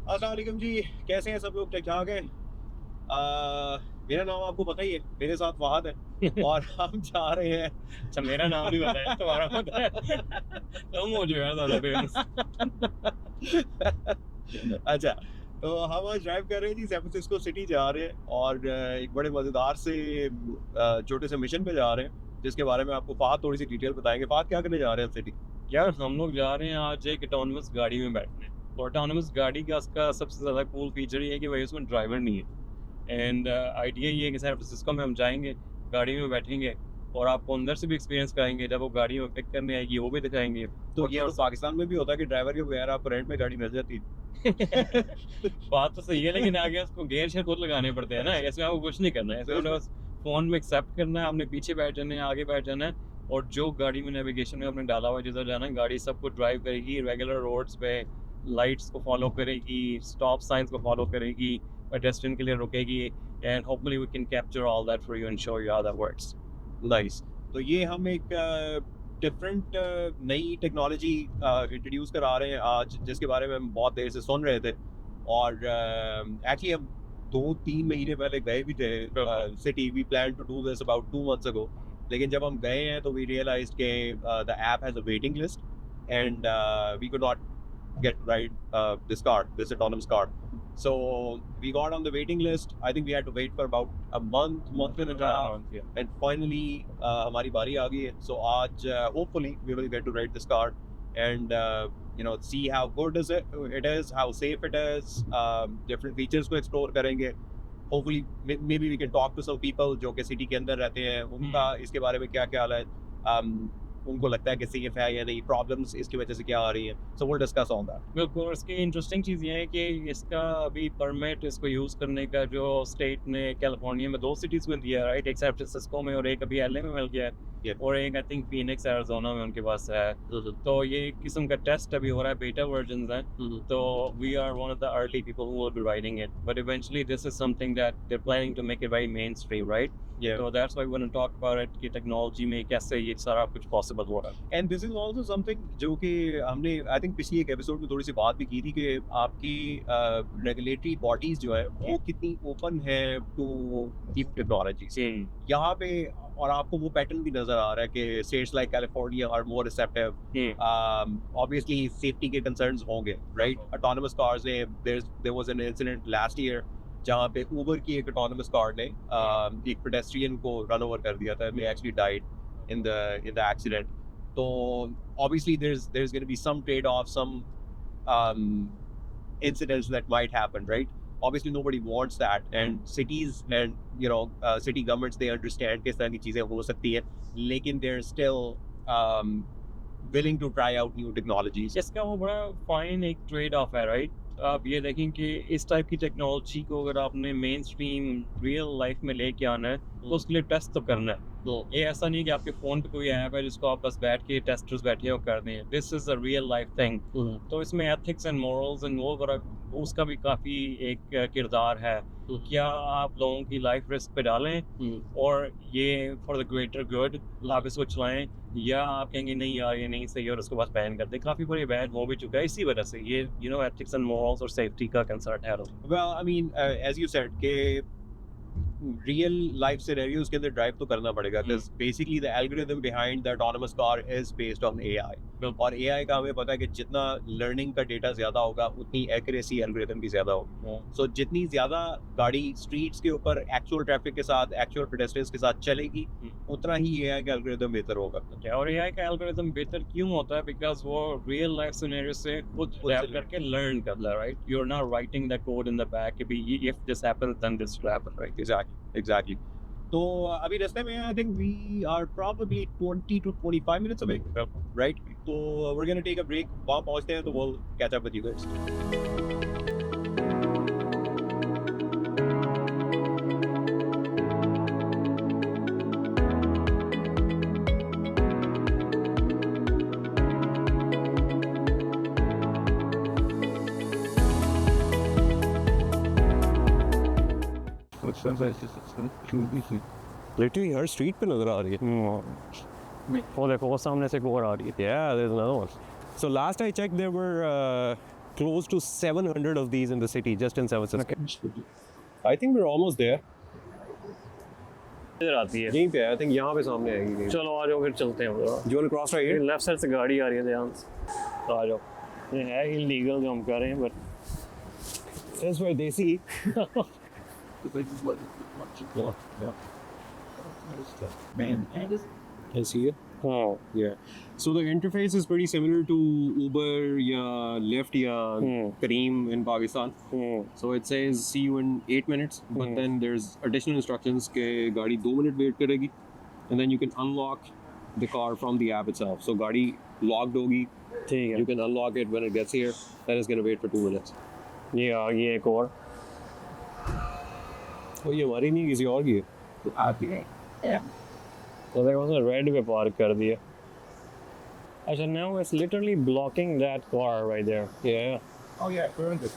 अस्सलाम वालेकुम जी। कैसे हैं सब लोग? ठीक ठाक हैं? मेरा नाम आपको पता ही है, मेरे साथ फहद है और हम जा रहे हैं। अच्छा, मेरा नाम नहीं पता है, तुम्हारा पता है। तुम हो जो यार ज्यादा फेमस। अच्छा, तो हम आज ड्राइव कर रहे थे, सैन फ्रांसिस्को सिटी जा रहे हैं और एक बड़े मज़ेदार से छोटे से मिशन पे जा रहे हैं, जिसके बारे में आपको फहद थोड़ी सी डिटेल बताएंगे। फहद, क्या करने जा रहे हैं सिटी? यार हम लोग जा रहे हैं आज एक ऑटोनमस गाड़ी में बैठने। ऑटोनमस गाड़ी का उसका सबसे ज्यादा कूल फीचर ये है कि भाई उसमें ड्राइवर नहीं है। एंड आइडिया ये है कि सैन फ्रांसिस्को में हम जाएंगे, गाड़ी में बैठेंगे और आपको अंदर से भी एक्सपीरियंस कराएंगे। जब वो गाड़ी में पिक करने आएगी वो भी दिखाएंगे। तो और ये तो पाकिस्तान में भी होता है कि ड्राइवर के बगैर आपको रेंट में गाड़ी मिल जाती है। बात तो सही है, लेकिन आगे उसको गेयर शेयर खुद लगाने पड़ते हैं ना। इसमें आपको कुछ नहीं करना है, इसमें बस फोन में एक्सेप्ट करना है, आपने पीछे बैठ जाना है, आगे बैठ जाना है और जो गाड़ी में नेविगेशन में आपने डाला हुआ है जिधर जाना है, गाड़ी सबको ड्राइव करेगी रेगुलर रोड्स पे, लाइट्स को फॉलो करेगी, स्टॉप साइंस को फॉलो करेगी, पेडेस्ट्रियन के लिए रुकेगी। And hopefully we can capture all that for you and show you how that works. Nice. तो ये हम एक डिफरेंट नई टेक्नोलॉजी इंट्रोड्यूस करा रहे हैं आज, जिसके बारे में हम बहुत देर से सुन रहे थे और एक्चुअली हम 2-3 महीने पहले गए भी थे city. We plan to do this about 2 months ago, लेकिन जब हम गए हैं तो वी रियलाइज्ड के the app has a waiting list and we could not get ride this autonomous car. So we got on the waiting list. I think we had to wait for about a month and a half, and finally हमारी बारी आ गई है. So आज hopefully we will get to ride this car and see how good it is, how safe it is, different features को explore करेंगे. Hopefully maybe we can talk to some people जो कि city के अंदर रहते हैं, उनका इसके बारे में क्या ख्याल है, उनको लगता है कि सेफ है या नहीं, प्रॉब्लम्स इसकी वजह से क्या आ रही हैं. So will discuss on that. बिल्कुल, और इसकी इंटरेस्टिंग चीज़ ये है कि इसका अभी परमिट इसको यूज़ करने का जो स्टेट ने कैलिफोर्निया में 2 सिटीज़ में दिया है, राइट? एक सैन फ्रांसिस्को में और एक अभी एलए में मिल गया है। Yeah. और एक आई थिंक फीनिक्स एरिज़ोना में उनके पास है। तो ये एक किस्म का टेस्ट अभी हो रहा है, बीटा वर्जन्स हैं। तो we are one of the early people who will be riding it, but eventually this is something that they are planning to make it very mainstream, right? Yeah. So that's why we want to talk about it कि technology में कैसे ये सारा कुछ possible हो रहा है। And this is also something जो कि हमने आई थिंक पिछली एक एपिसोड में थोड़ी सी बात भी की थी कि आपकी रेगुलेटरी बॉडीज जो है वो कितनी ओपन है टू कीप टेक्नोलॉजी यहाँ पे. और आपको वो पैटर्न भी नजर आ रहा है कि states like California are more receptive. Obviously safety के कंसर्न्स होंगे, राइट? ऑटोनमस कार्स ने there was an incident last year जहाँ पे उबर की एक ऑटोनमस कार ने एक पेडेस्ट्रियन को रन ओवर कर दिया था. They actually died in the accident. So obviously there's going to be some trade-off, some incidents that might happen, right? Obviously nobody wants that, and cities and city governments, they understand किस तरह की चीजें हो सकती है, लेकिन they're still willing to try out new technologies. इसका वो बड़ा फाइन एक ट्रेड ऑफ है, राइट? आप ये देखें कि इस टाइप की टेक्नोलॉजी को अगर आपने मेन स्ट्रीम रियल लाइफ में लेके आना है तो उसके लिए टेस्ट तो करना है. ये ऐसा नहीं कि आपके फ़ोन पे कोई ऐप है जिसको आप बस बैठ के टेस्टर्स बैठे हो कर दें. This is a real life thing. तो इसमें एथिक्स एंड मॉरल्स एंड वो बड़ा उसका भी काफ़ी एक किरदार है. क्या आप लोगों की लाइफ रिस्क पे डालें और ये फॉर द ग्रेटर गुड आप इसको चलाएं, या आप कहेंगे नहीं यार ये नहीं सही और उसको बस बैन कर दें. काफ़ी बड़ी बैन हो भी चुका है इसी वजह से. ये एथिक्स एंड मॉरल्स और सेफ्टी का कंसर्न है. Well, I mean, as you said कि रियल लाइफ सिनेरियोज के अंदर ड्राइव तो करना पड़ेगा, because basically the algorithm behind the autonomous car is based on AI. और AI का हमें पता है कि जितना लर्निंग का डेटा ज्यादा होगा उतनी एक्यूरेसी एल्गोरिथम भी ज्यादा होगी. सो जितनी ज्यादा गाड़ी स्ट्रीट्स के ऊपर एक्चुअल ट्रैफिक के साथ, एक्चुअल पेडेस्ट्रियंस के साथ चलेगी, उतना ही AI का एल्गोरिथम बेहतर होगा. और AI का एल्गोरिथम बेहतर क्यों होता है? बिकॉज वो रियल लाइफ सिनेरियो से खुद अडैप्ट करके लर्न करता है, right? You are not writing the code in the back कि if this happens then this will happen, right? Exactly. तो अभी रास्ते में I think we are probably 20 to 25 minutes away, right? तो we're gonna take a break. वहाँ पहुँचते हैं तो we'll catch up with you guys. Literally her street पे नजर आ रही है. वो देखो वो सामने से एक और आ रही है. Yeah, there's another one. So last I checked, there were close to 700 of these in the city, just in San Francisco. I think we're almost there. इधर आती है. यहीं पे है, I think यहाँ पे सामने आएगी. चलो आ जाओ फिर चलते हैं उधर. Do you want to cross right here? Left side से गाड़ी आ रही है ध्यान से. तो आ जाओ. ये है इलीगल जो हम कर रहे हैं but That's where they see. I see it. हाँ. Yeah. So the interface is pretty similar to Uber या Lyft या Careem in Pakistan. So it says see you in 8 minutes, but then there's additional instructions कि गाड़ी 2 minute wait करेगी, and then you can unlock the car from the app itself. So गाड़ी locked होगी, ठीक है. you can unlock it when it gets here, then it's gonna wait for 2 minutes. ये आ गई एक और. Oh ये हमारी नहीं किसी और की है. तो देखो उसने रेड पे पार्क कर दिया. अच्छा now it's literally blocking that car right there. Yeah. Oh yeah, burn this.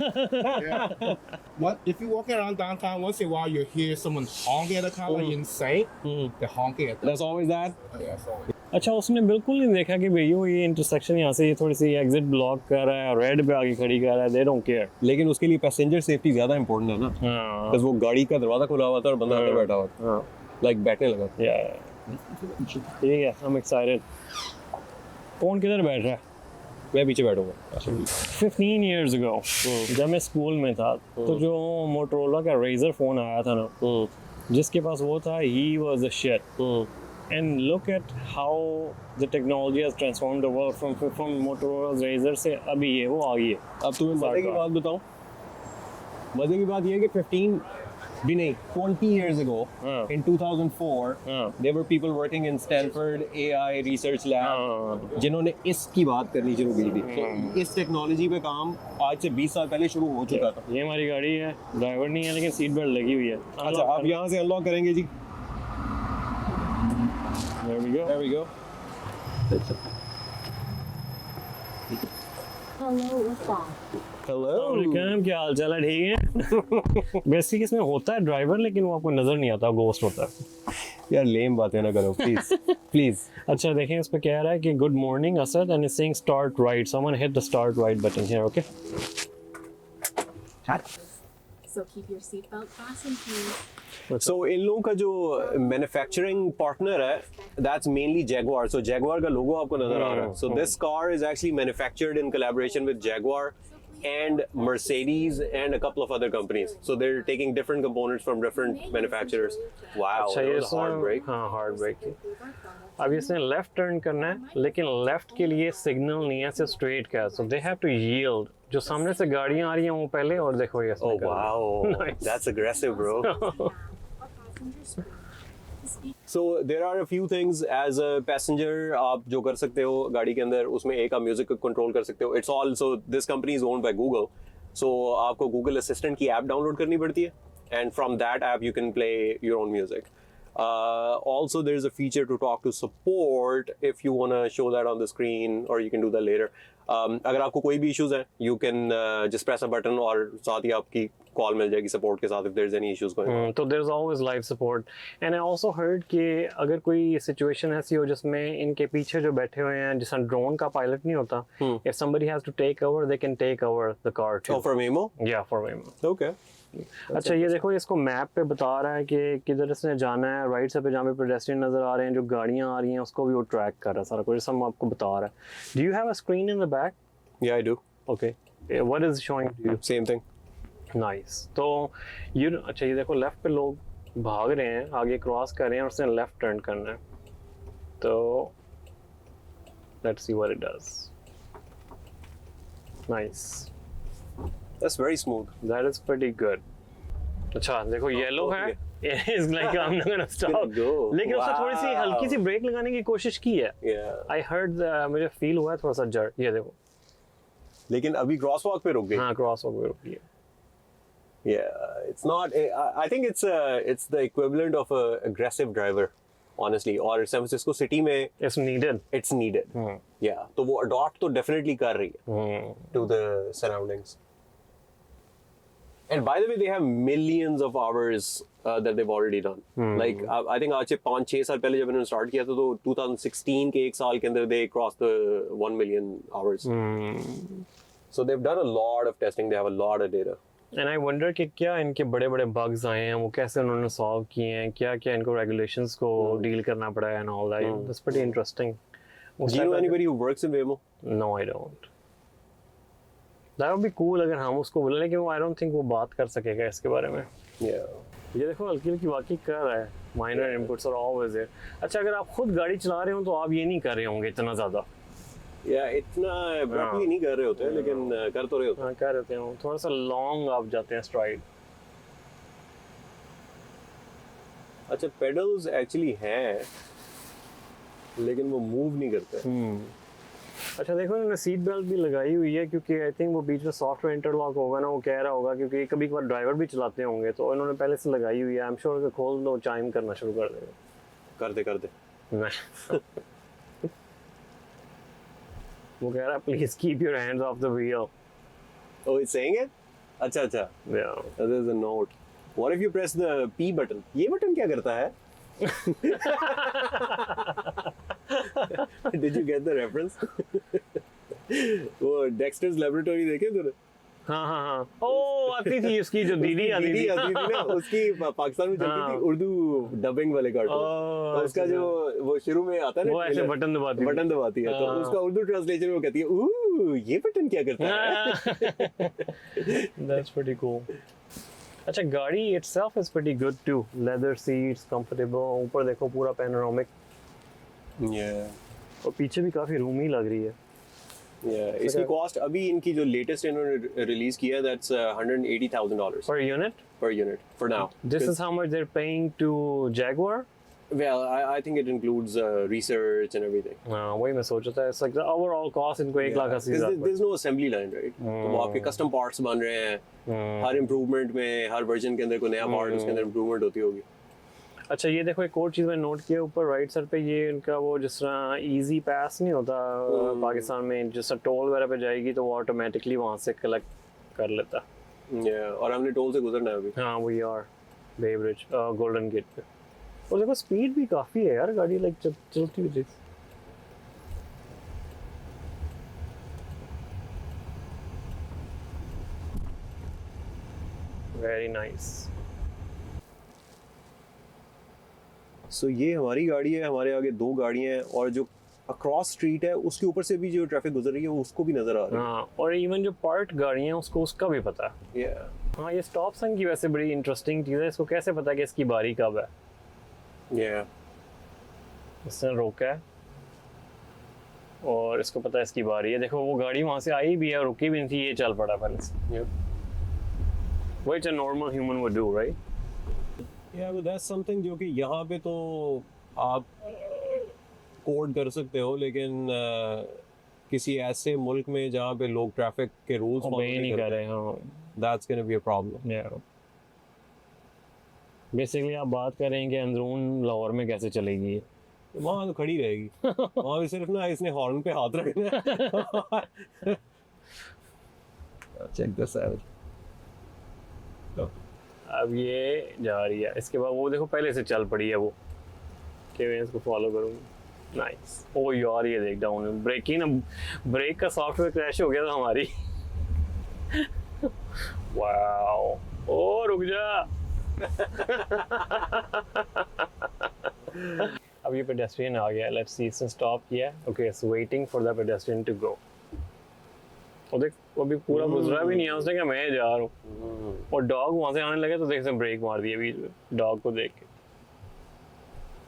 Yeah. What if you're walking around downtown once in a while you hear someone honking at the car like insane? They're honking at the That's always that. yeah, so अच्छा उसने बिल्कुल नहीं देखा कि भैया ये intersection यहाँ से ये थोड़ी सी एग्जिट ब्लॉक कर रहा है, रेड पे आगे खड़ी कर रहा है. They don't care. लेकिन उसके लिए पैसेंजर सेफ्टी ज़्यादा इंपॉर्टेंट है ना, हाँ. because वो गाड़ी का दरवाज़ा खुला हुआ था और बंदा अंदर बैठा हुआ था, हाँ. लाइक बैठने लगा. ठीक है. I'm excited. कौन किधर बैठ रहा है? मैं पीछे बैठूंगा. 15 years ago जब मैं स्कूल में था तो जो मोटरोला का रेजर फोन आया था ना, जिसके पास वो था, he was a shit. And look at how the technology has transformed the world from Motorola's Razr से अभी ये वो आ गई है. अब तुम्हें मजे की बात बताऊं. मजे की बात ये है कि 15 भी नहीं 20 years ago in 2004 there were people working in Stanford AI research lab जिन्होंने इसकी बात करनी शुरू की थी. तो इस टेक्नोलॉजी पे काम आज से 20 साल पहले शुरू हो चुका था. ये हमारी गाड़ी है, ड्राइवर नहीं है लेकिन सीट बेल्ट लगी हुई है. अच्छा आप यहाँ से अनलॉक करेंगे जी. There we go. There we go. Hello, what's up? Hello. क्या हाल चाल है? ठीक है. बेसिक इसमें होता है ड्राइवर लेकिन वो आपको नजर नहीं आता, घोस्ट होता है. यार लेम बातें ना करो प्लीज प्लीज. अच्छा देखें इस पे कह रहा है कि good morning Asad and is saying start right. Someone hit the start right button here. Okay. So keep your seatbelt fastened, please. So इन लोगों का जो मैन्युफैक्चरिंग पार्टनर है that's mainly Jaguar. So Jaguar का लोगो आपको नजर आ रहा है. So this car is actually manufactured in collaboration with Jaguar and Mercedes and a couple of other companies. So they're taking different components from different manufacturers. Wow, अच्छा that ये was a hard break. हाँ hard break. अब इसने left turn करना है लेकिन left के लिए सिग्नल नहीं है, सिर्फ स्ट्रेट का. सो दे हैव टू यील्ड. जो सामने से गाड़ियां आ रही हैं वो पहले, और देखो ये. Oh wow, Nice. that's aggressive, bro. So there are a few things as a passenger आप जो कर सकते हो गाड़ी के अंदर. उसमें एक आप म्यूजिक कंट्रोल कर सकते हो. It's all so this company is owned by Google. So आपको Google Assistant की ऐप डाउनलोड करनी पड़ती है and from that app you can play your own music. Also there's a feature to talk to support if you want to show that on the screen, or you can do that later. अगर आपको कोई भी issues है you can just press a button और साथ ही आपकी call मिल जाएगी support के साथ if there's any issues going on. तो there's always live support. And I also heard कि अगर कोई सिचुएशन ऐसी हो जिसमें इनके पीछे जो बैठे हुए हैं, जिसमें ड्रोन का पायलट नहीं होता, if somebody has to take over they can take over the car too. Oh, for Waymo? Yeah, for Waymo. Okay. अच्छा ये देखो इसको मैप पे बता रहा है कि किधर इसने जाना है. राइट साइड पे जहाँ पे पेडेस्ट्रियन नजर आ रहे हैं, जो गाड़ियाँ आ रही हैं, उसको भी वो ट्रैक कर रहा है सारा कुछ. सब आपको बता रहा है. Do you have a screen in the back? Yeah, I do. Okay. What is showing to you? Same thing. Nice. तो ये अच्छा ये देखो लेफ्ट पे लोग भाग रहे हैं, आगे क्रॉस कर रहे हैं और उसने लेफ्ट टर्न करना है. तो let's see what it does. Nice. That's very smooth. That is pretty good. अच्छा देखो येलो है. It is like I'm not gonna stop. Gonna go. लेकिन उसने थोड़ी सी Wow. हल्की सी ब्रेक लगाने की कोशिश की है. Yeah. I heard मुझे फील हुआ है थोड़ा सा जर. ये देखो. लेकिन अभी क्रॉसवॉक पे रुक गई. हाँ क्रॉस हो गई रुकी है. Yeah, it's not. I think it's the equivalent of a aggressive driver, honestly. और San Francisco city में It's needed. it's needed. Yeah, तो वो adopt तो definitely कर रही है to the surroundings. And by the way, they have millions of hours that they've already done. Like I think आज से 5-6 साल पहले जब इन्होंने start किया था तो 2016 के एक साल के अंदर they crossed the 1 million hours. So they've done a lot of testing. They have a lot of data. And I wonder कि क्या इनके बड़े बड़े bugs आए हैं वो कैसे उन्होंने solve किए हैं क्या क्या इनको regulations को deal करना पड़ा है and all that. That's pretty interesting. Do you know anybody who works in Waymo? No, I don't. That would be cool अगर हम उसको बोले लेकिन वो I don't think वो बात कर सकेगा इसके बारे में. Yeah. ये देखो हल्की हल्की वाकई कर रहा है. Minor inputs are always there. अच्छा अगर आप खुद गाड़ी चला रहे हो तो आप ये नहीं कर रहे होंगे इतना ज़्यादा. Yeah, इतना abruptly नहीं कर रहे होते हैं लेकिन कर तो रहे होते हैं. हाँ कर रहे हो थोड़ा सा long आप जाते हैं stride. अच्छा pedals actually हैं लेकिन वो move नहीं करते. अच्छा देखो इन्होंने सीट बेल्ट भी लगाई हुई है क्योंकि आई थिंक वो बीच में सॉफ्टवेयर इंटरलॉक होगा ना वो कह रहा होगा क्योंकि कभी कभार ड्राइवर भी चलाते होंगे तो इन्होंने पहले से लगाई हुई है आई एम श्योर कि खोल दो चाइम करना शुरू कर देगा कर दे. नहीं वो कह रहा है please keep your hands of the wheel. Oh, it's saying it? अच्छा. या There's a note. What if you press the P button? ये बटन क्या करता है? Did you get the reference? वो Dexter's Laboratory देखे तूने? हाँ ओ आती थी उसकी जो दीदी आती थी ना उसकी पाकिस्तान में चलती थी उर्दू डबिंग वाले कार्टून. तो उसका जो वो शुरू में आता है ना वो ऐसे बटन दबाती है तो उसका उर्दू ट्रांसलेशन में कहती है ये बटन क्या करता है. That's pretty cool. अच्छा गाड़ी itself is pretty good too. Leather seats, comfortable. ऊपर देखो पूरा panoramic. Yeah. और पीछे भी काफी रूमी लग रही है. Yeah. इसकी कॉस्ट अभी इनकी जो लेटेस्ट इन्होंने रिलीज किया that's $180,000 Per unit? per unit for now. This is how much they're paying to Jaguar? Well, I think it includes research and everything. हाँ वही मैं सोच रहा था. It's like the overall cost इनको 1,80,000. There's no assembly line, right? तो वो आपके custom parts बन रहे हैं. हर improvement में हर version के अंदर कोई नया part उसके अंदर improvement होती होगी. अच्छा ये देखो एक और चीज़ मैंने नोट किया ऊपर राइट साइड पे ये इनका वो जिस तरह इजी पास नहीं होता पाकिस्तान में जिस तरह टोल वगैरह पे जाएगी तो वो ऑटोमेटिकली वहाँ से कलेक्ट कर लेता. और हमने टोल से गुजरना है अभी. हाँ we are Bay Bridge Golden Gate पे. और देखो स्पीड भी काफ़ी है यार गाड़ी लाइक चलती हुई. Very nice. सो ये हमारी गाड़ी है हमारे आगे 2 गाड़ियाँ हैं और जो अक्रॉस स्ट्रीट है उसके ऊपर से भी जो ट्रैफिक गुजर रही है उसको भी नजर आ रहा है. हाँ और इवन जो पार्ट गाड़ियाँ हैं उसको उसका भी पता है. Yeah. हाँ ये स्टॉप साइन की वैसे बड़ी इंटरेस्टिंग चीज़ है. इसको कैसे पता है कि इसकी बारी कब है. Yeah. इसने रोका है और इसको पता है इसकी बारी है. देखो वो गाड़ी वहाँ से आई भी है और रुकी भी नहीं थी. ये चल पड़ा पहले से. Yep. Which a normal human would do, right? Yeah, but that's something जो कि यहाँ पे तो आप कोड कर सकते हो लेकिन किसी ऐसे मुल्क में जहाँ पे लोग ट्रैफिक के रूल्स फॉलो नहीं कर रहे हाँ. that's going to be a problem. Yeah. Basically आप बात कर रहे हैं कि अंदरून लाहौर में कैसे चलेगी. वहाँ तो खड़ी रहेगी. वहाँ भी सिर्फ ना इसने हॉर्न पे हाथ रखना है. Check this out. अब ये जा रही है. इसके बाद वो देखो पहले से चल पड़ी है वो कि मैं इसको फॉलो करूँगी. नाइस. ओ यार ये देख डाउन ब्रेकिंग ना ब्रेक का सॉफ्टवेयर क्रैश हो गया था हमारी. वाओ. ओ रुक जा. अब ये पेडेस्ट्रियन आ गया. लेट्स सी इसने स्टॉप किया. Okay it's waiting for the pedestrian to go. और देख वो भी पूरा गुजरा भी नहीं है. उसने कहा मैं जा रहा हूँ और डॉग वहाँ से आने लगे तो देख से ब्रेक मार दिया बीच में डॉग को देख के.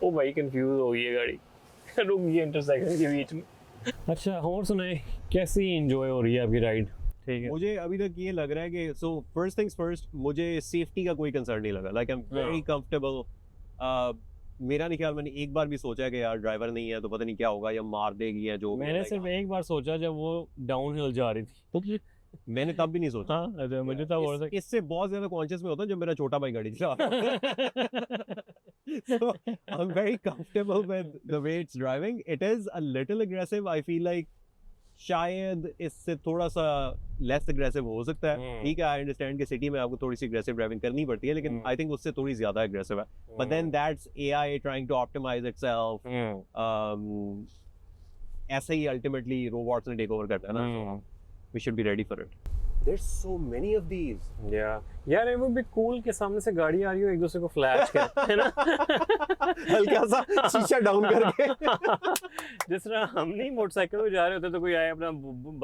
ओ भाई कंफ्यूज हो गई है गाड़ी. रुक गई इंटरसेक्शन के बीच में. अच्छा और सुनाए कैसी एंजॉय हो रही है आपकी राइड. ठीक है. मुझे अभी तक ये लग रहा है कि सो फर्स्ट थिंग्स फर्स्ट मुझे सेफ्टी का कोई कंसर्न नहीं लगा. Like I am very comfortable. मेरा नहीं ख्याल मैंने एक बार भी सोचा कि यार ड्राइवर नहीं है तो पता नहीं क्या होगा या मार देगी या जो. मैंने सिर्फ एक बार सोचा जब वो डाउन हिल जा रही थी. मैंने तब भी नहीं सोचा. हाँ अच्छा मुझे तब और से इससे बहुत ज्यादा कॉन्शियस में होता है जब मेरा छोटा भाई गाड़ी चला रहा है. So I'm very comfortable with the way it's driving. It is a little aggressive. I feel like शायद इससे थोड़ा सा लेस एग्रेसिव हो सकता है। हम्म। ठीक है, आई अंडरस्टैंड कि सिटी में आपको थोड़ी सी एग्रेसिव ड्राइविंग करनी पड़ती है, लेकिन हम्म। आई थिंक उससे थोड़ी ज्यादा एग्रेसिव है। But then that's AI trying to optimise itself. ऐसे ही अल्टीमेटली रोबोट्स ने टेक ओवर करता है ना, we should be ready for it. There's so many of these. यार, it would be cool कि सामने से गाड़ी आ रही हो, एक दूसरे को फ्लैश करे, है ना? हल्का सा शीशा डाउन करके। जिस तरह हम नहीं मोटरसाइकिल पे जा रहे होते तो कोई आए अपना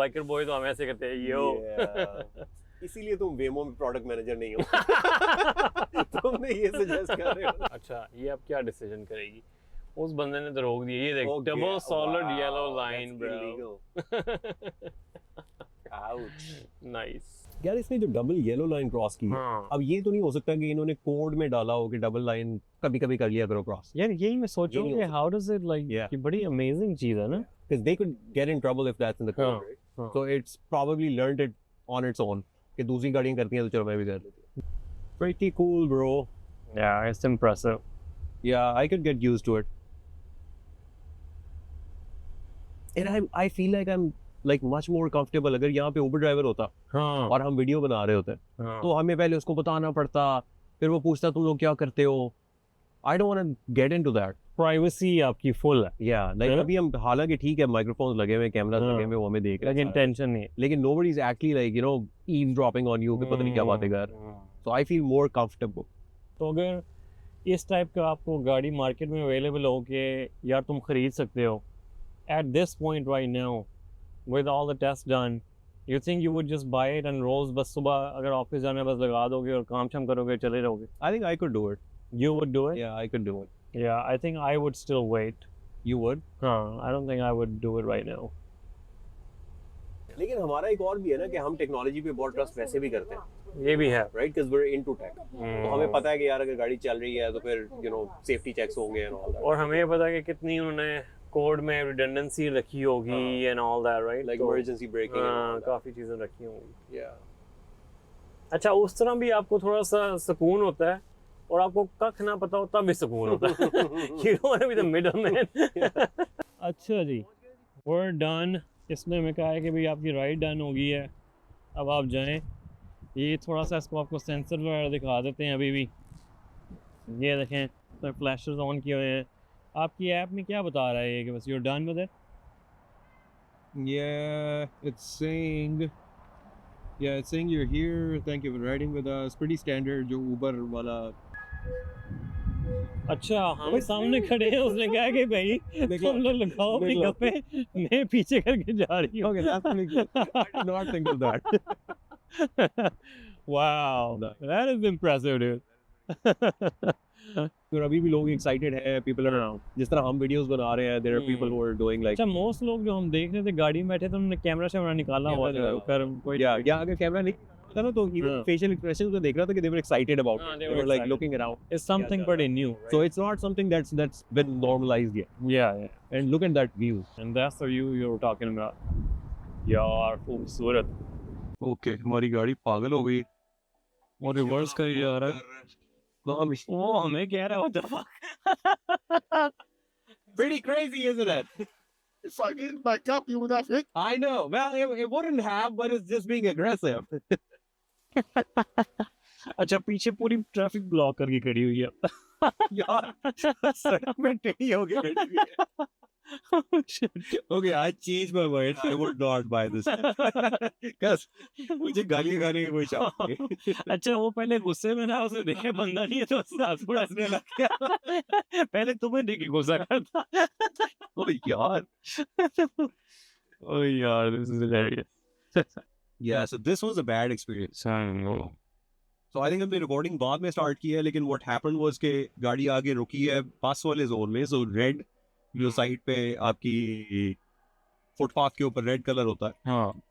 बाइकर बॉय, तो हम ऐसे करते हैं, यो। इसीलिए तुम वेमो में प्रोडक्ट मैनेजर नहीं हो। तुमने ये सजेस्ट कर रहे हो। अच्छा, ये अब क्या डिसीजन करेगी? उस बंदे ने तो रोक दिया, ये देख, Oh, double yeah. Solid Wow, yellow line, that's bro. illegal. Ouch. Nice. यार, इसने जो डबल येलो लाइन क्रॉस की है, हाँ अब ये तो नहीं हो सकता कि इन्होंने कोड में डाला हो कि डबल लाइन कभी कभी कर लिया करो क्रॉस, यार, यही मैं सोच ये रहा नहीं हूँ हो कि how does it like, Yeah. ये बड़ी अमेजिंग चीज है ना। because they could get in trouble if that's in the code, हाँ, right? हाँ। So it's probably learned it on its own कि दूसरी गाड़ियां करती हैं तो चलो मैं भी कर लेती हूँ। Pretty cool, bro. Yeah, it's impressive. Yeah, I could get used to it. And I feel like I'm like much more comfortable अगर यहाँ पे Uber driver होता हाँ और हम वीडियो बना रहे होते हाँ। तो हमें पहले उसको बताना पड़ता, फिर वो पूछता तुम लोग क्या करते हो। I don't want to get into that. Privacy आपकी फुल है, Yeah, like है ना? अभी हम हालांकि ठीक है माइक्रोफोन्स लगे हुए, कैमरास हाँ। लगे हुए, वो हमें देख रहे लेकिन हैं, टेंशन नहीं है। लेकिन nobody is actually like you know eavesdropping on you कि पता नहीं क्या बातें कर। So I feel more comfortable. तो अगर इस टाइप का आपको गाड़ी मार्केट में अवेलेबल हो कि यार तुम खरीद सकते हो, at this point right now with all the tests done, you think you would just buy it and रोज बस सुबह अगर ऑफिस जाना है बस लगा दोगे और काम शाम करोगे, चले रहोगे? I think I could do it. You would do it? Yeah, I could do it. Yeah, I think I would still wait. You would? हाँ, I don't think I would do it right now. लेकिन हमारा एक और भी है ना कि हम टेक्नोलॉजी पे बहुत ट्रस्ट वैसे भी करते हैं, ये भी है। Right? Because we are into tech. तो हमें पता है कि यार अगर गाड़ी चल रही है तो फिर यू नो सेफ्टी चेक्स होंगे एंड ऑल दैट, और हमें पता है कि कितनी उन्होंने कोड में रिडंडेंसी रखी होगी and all that, right? Like emergency breaking हाँ, काफी चीजें रखी होंगी। या अच्छा, उस तरह भी आपको थोड़ा सा सुकून होता है और आपको कख ना पता हो तब भी सुकून होता है। You don't want to be the middleman. अच्छा जी, we're done. इसने हमें कहा है कि भाई आपकी राइड डन हो गई है, अब आप जाएं। ये थोड़ा सा इसको आपको सेंसर वगैरह दिखा देते हैं अभी भी। ये देखें, तो फ्लैशर्स ऑन किए हुए हैं। आपकी ऐप में क्या बता रहा है ये कि बस you're done with it? Yeah, it's saying you're here. Thank you for riding with us. Pretty standard जो Uber वाला। अच्छा, हम सामने खड़े हैं, उसने कहा कि भाई तुम लोग लगाओ अपनी गप्पे, मैं पीछे करके जा रही हूँ। Okay, that's pretty good. I did not think of that. Wow, that is impressive, dude. फिर अभी भी लोग एक्साइटेड है, पीपल आर, जिस तरह हम वीडियोस बना रहे हैं, there are people who are doing like, अच्छा, मोस्ट लोग जो हम देख रहे थे गाड़ी में बैठे थे, उन्होंने कैमरा शैमरा निकाला हुआ था, कर कोई या अगर कैमरा नहीं था ना तो इवन हाँ। फेशियल एक्सप्रेशंस में देख रहा था कि दे वर एक्साइटेड अबाउट हाँ, it, they they were were like excited. Looking around. It's something pretty new, right? So it's not something that's been normalized yet. Yeah, And look at that view. and that's the view you were talking about. यार खूबसूरत। Okay, हमारी गाड़ी पागल हो गई। वो reverse कर जा रहा है। वो हमें कह रहा है what the fuck? Pretty crazy, isn't it? It's like getting back up you with that thing. I know. Well, it wouldn't have, but it's just being aggressive. अच्छा, पीछे पूरी ट्रैफिक ब्लॉक करके खड़ी हुई है। यार सड़क में टेढ़ी हो गई खड़ी हुई है। Okay, I changed my mind. I would not buy this. Because मुझे गाली खाने की कोई शौक नहीं। अच्छा, वो पहले गुस्से में था, उसे देखे बंदा नहीं है तो उसने आंसू हंसने लग गया। पहले तुम्हें देख के गुस्सा करता। Oh यार। Oh यार, this is hilarious. Yeah, so this was a bad experience. So I think हमने रिकॉर्डिंग बाद में स्टार्ट की है, लेकिन what happened was कि गाड़ी आगे रुकी है बस वाले जोन में, so रेड जो साइड पे आपकी फुटपाथ के ऊपर रेड कलर होता है, हाँ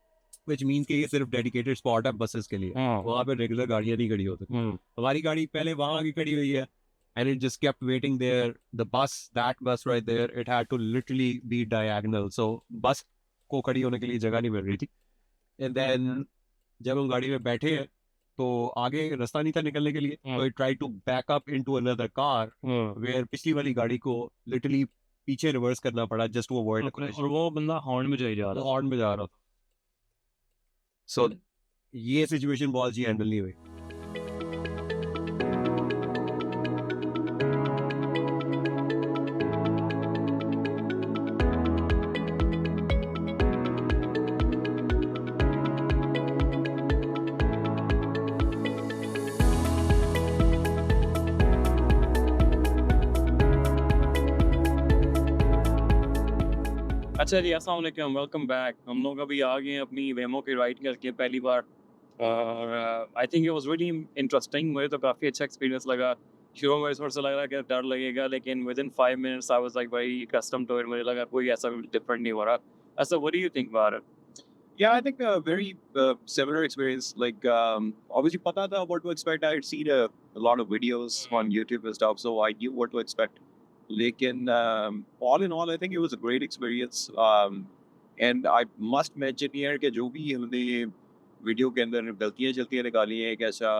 which means कि ये सिर्फ डेडिकेटेड स्पॉट है बसेस के लिए, हाँ वहाँ पे रेगुलर गाड़ियाँ नहीं खड़ी होती। हमारी गाड़ी पहले वहाँ आगे खड़ी हुई है, and it just kept waiting there. The bus, that bus right there, it had to literally be diagonal, so बस को खड़ी होने के लिए जगह नहीं मिल रही थी। And then जब हम गाड़ी में बैठे हैं तो आगे रास्ता नहीं था निकलने के लिए, so it tried to back up into another car where पिछली वाली गाड़ी को literally पीछे रिवर्स करना पड़ा जस्ट टू अवॉइड और वो बंदा हॉर्न में जा रहा था। हॉर्न में जा रहा था। सो ये सिचुएशन बहुत अच्छी हैंडल नहीं हुई। अच्छा जी, अस्सलाम वालेकुम, वेलकम बैक। हम लोग अभी आ गए हैं अपनी वेमो की राइड करके पहली बार, और I think it was really interesting. मुझे तो काफ़ी अच्छा एक्सपीरियंस लगा। शुरू में थोड़ा सा लग रहा कि डर लगेगा, लेकिन within 5 minutes I was like very custom to it. मुझे लगा कोई ऐसा डिफरेंट नहीं हो रहा। ऐसा what do you think about it? Yeah, I think a very similar experience. Like, obviously, pata tha what to expect. I had seen a lot of videos on YouTube and stuff, so I knew what to expect. Lekin, all in all, I think it was a great experience. And I must mention here कि जो भी हमने video के अंदर गलतियाँ चलतियाँ निकाली हैं, कैसा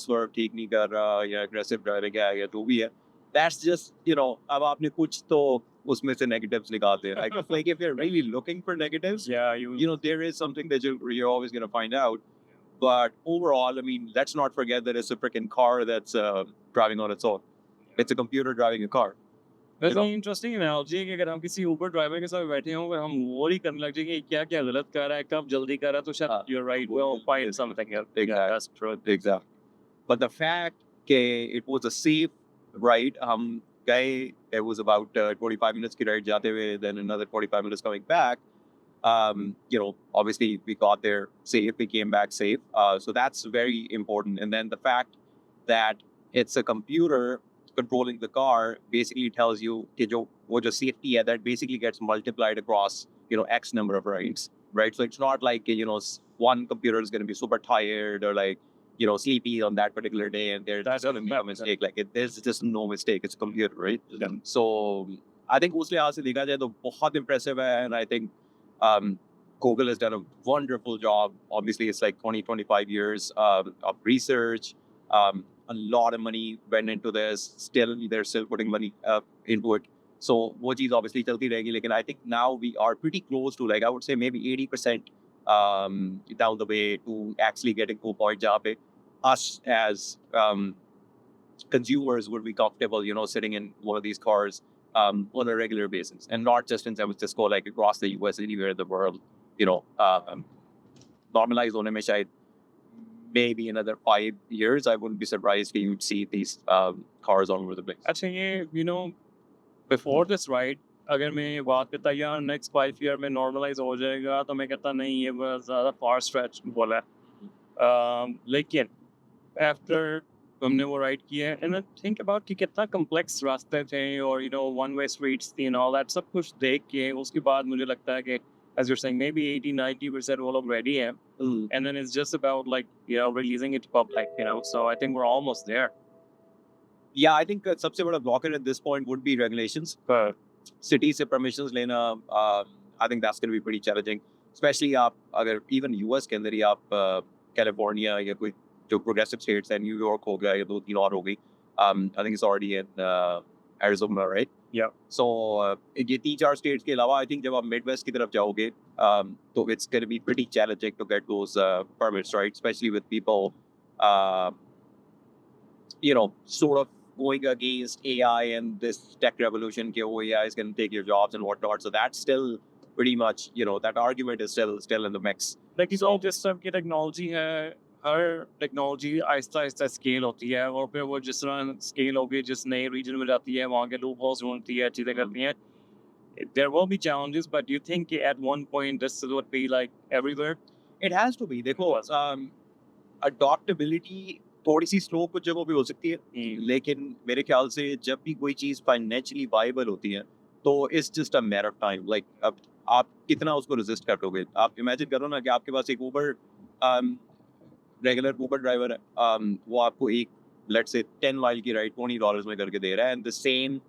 स्वर्व ठीक नहीं कर रहा या aggressive ड्राइविंग है या जो भी है, that's just अब आपने कुछ तो उसमें से negatives निकालते हैं. I guess like if you're really looking for negatives, Yeah, there is something that you're always going to find out. But overall, I mean, let's not forget that it's a freaking car that's driving on its own. It's a computer driving a car. That's an interesting analogy है कि अगर हम किसी Uber driver के साथ बैठे हों, अगर हम वो ही करने लग जाए कि क्या क्या गलत कर रहा है, कब जल्दी कर रहा है, तो शायद you're right, we'll find something else. Exactly. Yeah, that's true. Exactly. But the fact that it was a safe ride, हम गए, it was about 25 minutes की ride जाते हुए, then another 45 minutes coming back. Obviously we got there safe, we came back safe. So that's very important. And then the fact that it's a computer controlling the car basically tells you that wo jo safety hai, that basically gets multiplied across, X number of rides, right? So it's not like, one computer is going to be super tired or like, sleepy on that particular day and there's going to be a mistake. Like there's just no mistake. It's a computer, right? Yeah. So I think उस लिहाज से देखा जाए तो बहुत impressive है, and I think Google has done a wonderful job. Obviously, it's like 25 years of research. A lot of money went into this. They're still putting money into it. So, वो चीज़ obviously चलती रहेगी. लेकिन I think now we are pretty close to, like, I would say maybe 80% down the way to actually getting to a point जहाँ पे us as consumers would be comfortable, sitting in one of these cars on a regular basis, and not just in San Francisco, like across the US, anywhere in the world. Normalized होने में शायद maybe another 5 years, I wouldn't be surprised if you'd see these cars all over the place. अच्छा, ये before this ride, अगर मैं बात करता यार next 5 year में normalize हो जाएगा, तो मैं कहता नहीं, ये बहुत ज़्यादा far stretch बोला है। लेकिन after हमने वो राइड किया है, and I think about कि कितना complex रास्ते थे और one way streets थी and all that, सब कुछ देख के उसके बाद मुझे लगता है कि as you're saying maybe 80-90% वो लोग ready हैं, and then it's just about like releasing it to public, so I think we're almost there. Yeah, I think सबसे बड़ा blocker at this point would be regulations. City से permissions लेना, I think that's going to be pretty challenging, especially आप अगर even US के अंदर ही आप California या कोई जो progressive states है, New York हो गया या 2-3 और हो गई, I think it's already in Arizona, right? Yeah. So ये 3-4 states के अलावा I think जब आप Midwest की तरफ जाओगे, तो it's going to be pretty challenging to get those permits, right? Especially with people, sort of going against AI and this tech revolution, कि AI is going to take your jobs and whatnot. So that's still pretty much, that argument is still in the mix. Like it's all just सब की technology है, हर technology Aahista Aahista scale होती है, और फिर वो जिस तरह स्केल होगी, जिस नए रीजन में जाती है, वहाँ के लूप होल्स ढूंढती है, चीज़ें करती हैं. There will be challenges, but do you think at one point this would be like everywhere? It has to be. देखो, adaptability थोड़ी सी स्लो कुछ जगहों पे हो सकती है, लेकिन मेरे ख्याल से जब भी कोई चीज़ फाइनेंशियली वाइबल होती है, तो it's just a matter of time. Like अब आप कितना उसको रेजिस्ट कर लोगे. आप इमेजिन करो ना कि आपके पास एक ऊबर रेगुलर ऊबर ड्राइवर है, वो आपको एक लेट्स से 10 माइल की राइड $20 में करके दे रहा है, and the same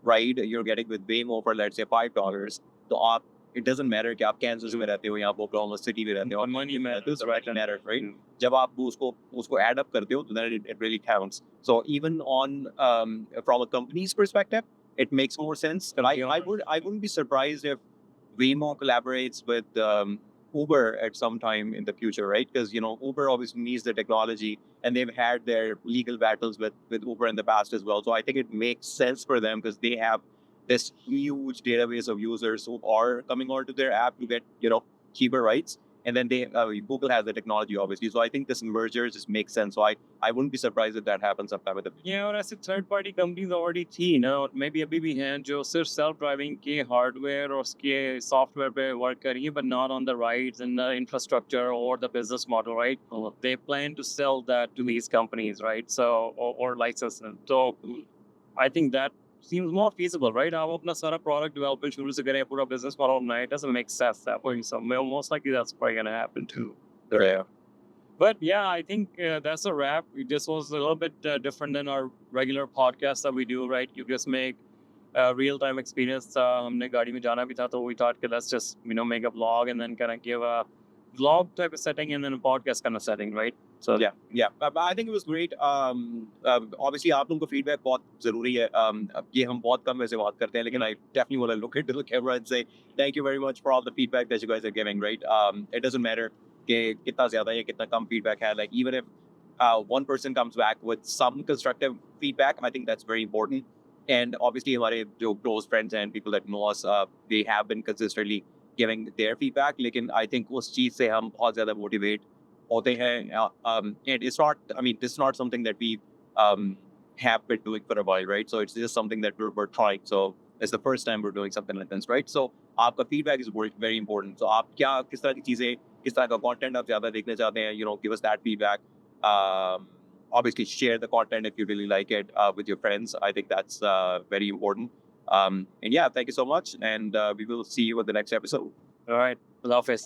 ride you are getting with Waymo for let's say $5. तो आप, इट डजंट मैटर कि आप कैंसस में रहते हो या आप ओक्लाहोमा सिटी में रहते हो, और मनी मैटर्स, राइट? जब आप उसको ऐड अप करते हो, तो then it really counts. So even on from a company's perspective, it makes more sense. But I wouldn't be surprised if Waymo collaborates with Uber at some time in the future, right? Because Uber obviously needs the technology, and they've had their legal battles with Uber in the past as well. So I think it makes sense for them because they have this huge database of users who are coming onto their app to get cheaper rides, and then Google has the technology obviously. So I think this merger just makes sense. So I wouldn't be surprised if that happens sometime in the future. और ऐसे third party companies already थी ना, और may be अभी भी हैं, जो सिर्फ सेल्फ ड्राइविंग के हार्डवेयर और उसके सॉफ्टवेयर पे वर्क कर रही है, but not on the rides and the infrastructure और the business model, right? They plan to sell that to these companies, right? So और license them. So I think that seems more feasible, right? आप अपना सारा product development शुरू से करें, पूरा business model बनाएं, it doesn't make sense that way. So most likely that's probably going to happen too. Yeah. But yeah, I think that's a wrap. This was a little bit different than our regular podcast that we do, right? You just make real-time experience. हमने गाड़ी में जाना भी था, so we thought, let's just make a vlog and then kind of give a vlog type of setting and then a podcast kind of setting, right? So yeah. But I think it was great. Obviously, आप लोगों को feedback बहुत ज़रूरी है. अब ये हम बहुत कम वैसे बात करते हैं, लेकिन I definitely want to look into the camera and say thank you very much for all the feedback that you guys are giving, right? It doesn't matter कि कितना ज़्यादा या कितना कम feedback है. Like even if one person comes back with some constructive feedback, I think that's very important. And obviously, हमारे जो close friends and people that know us, they have been consistently giving their feedback. लेकिन I think उस चीज़ से हम बहुत ज़्यादा motivate होते हैं. And it's not, I mean, this is not something that we have been doing for a while, right? So it's just something that we're trying. So it's the first time we're doing something like this, right? So आपका feedback is very important. So आप किस तरह की चीज़ें, किस तरह का content आप ज़्यादा देखने चाहते हैं, give us that feedback. Obviously, share the content if you really like it with your friends. I think that's very important. And yeah, thank you so much. And we will see you in the next episode. all right, love it.